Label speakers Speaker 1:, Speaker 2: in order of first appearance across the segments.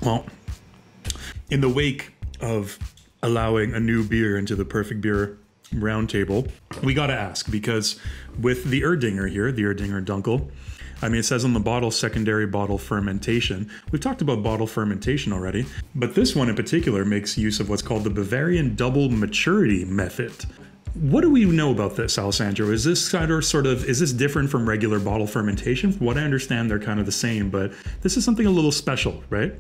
Speaker 1: Well, in the wake of allowing a new beer into the Perfect Beer Roundtable, we got to ask, because with the Erdinger here, the Erdinger Dunkel, I mean, it says on the bottle, secondary bottle fermentation. We've talked about bottle fermentation already, but this one in particular makes use of what's called the Bavarian Double Maturity Method. What do we know about this, Alessandro? Is this is this different from regular bottle fermentation? From what I understand, they're kind of the same, but this is something a little special, right?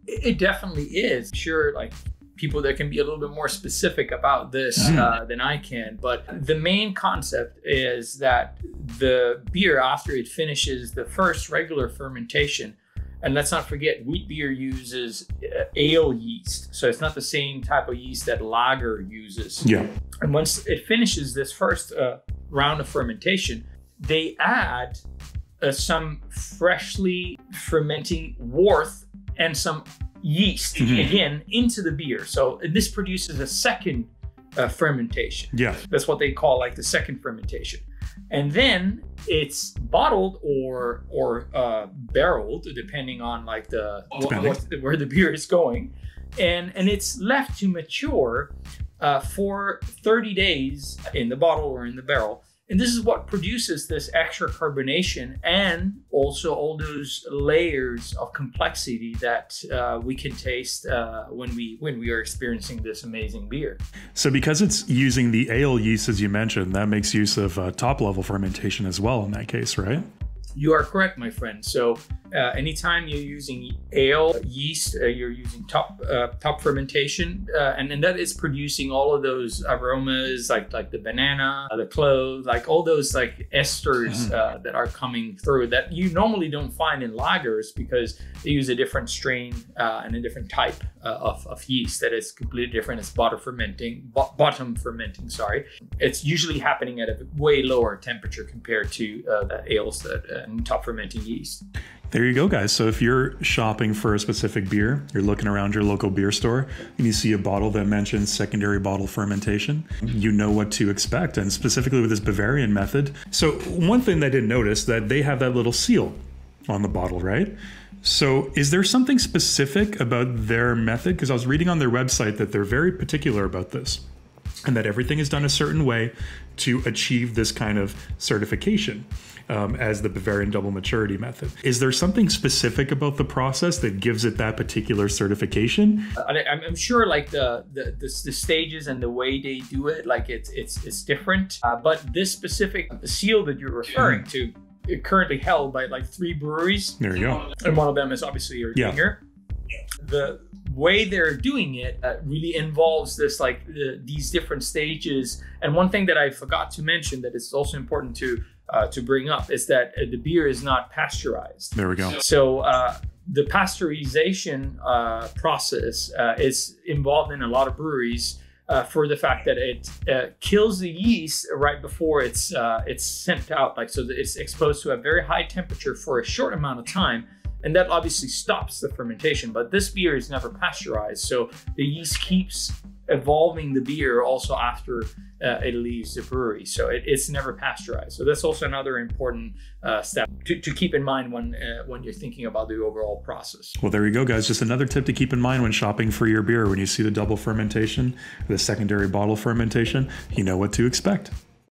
Speaker 2: It definitely is. Sure, like people that can be a little bit more specific about this than I can, but the main concept is that the beer, after it finishes the first regular fermentation, and let's not forget, wheat beer uses ale yeast, so it's not the same type of yeast that lager uses.
Speaker 1: Yeah.
Speaker 2: And once it finishes this first round of fermentation, they add some freshly fermenting wort and some yeast again into the beer. So this produces a second fermentation.
Speaker 1: Yeah.
Speaker 2: That's what they call like the second fermentation. And then it's bottled or barreled, depending on like where the beer is going, and it's left to mature for 30 days in the bottle or in the barrel. And this is what produces this extra carbonation and also all those layers of complexity that we can taste when we are experiencing this amazing beer.
Speaker 1: So because it's using the ale yeast, as you mentioned, that makes use of top level fermentation as well in that case, right?
Speaker 2: You are correct, my friend. So anytime you're using ale yeast, you're using top fermentation, and that is producing all of those aromas like the banana, the clove, like all those like esters that are coming through that you normally don't find in lagers because they use a different strain and a different type of yeast that is completely different. It's bottom fermenting. Sorry, it's usually happening at a way lower temperature compared to the ales and top fermenting yeast.
Speaker 1: There you go, guys. So if you're shopping for a specific beer, you're looking around your local beer store, and you see a bottle that mentions secondary bottle fermentation, you know what to expect, and specifically with this Bavarian method. So one thing I didn't notice, that they have that little seal on the bottle, right? So is there something specific about their method? Because I was reading on their website that they're very particular about this, and that everything is done a certain way to achieve this kind of certification. As the Bavarian Double Maturity Method. Is there something specific about the process that gives it that particular certification?
Speaker 2: I'm sure like the stages and the way they do it, like it's different. But this specific seal that you're referring to, is currently held by like 3 breweries.
Speaker 1: There you go.
Speaker 2: And one of them is obviously Erdinger. Yeah. The way they're doing it really involves this like these different stages. And one thing that I forgot to mention that is also important to bring up is that the beer is not pasteurized.
Speaker 1: There we go.
Speaker 2: So the pasteurization process is involved in a lot of breweries for the fact that it kills the yeast right before it's sent out. Like, so that it's exposed to a very high temperature for a short amount of time. And that obviously stops the fermentation, but this beer is never pasteurized. So the yeast keeps evolving the beer also after it leaves the brewery. So it's never pasteurized. So that's also another important step to keep in mind when you're thinking about the overall process.
Speaker 1: Well, there you go, guys. Just another tip to keep in mind when shopping for your beer. When you see the double fermentation, the secondary bottle fermentation, you know what to expect.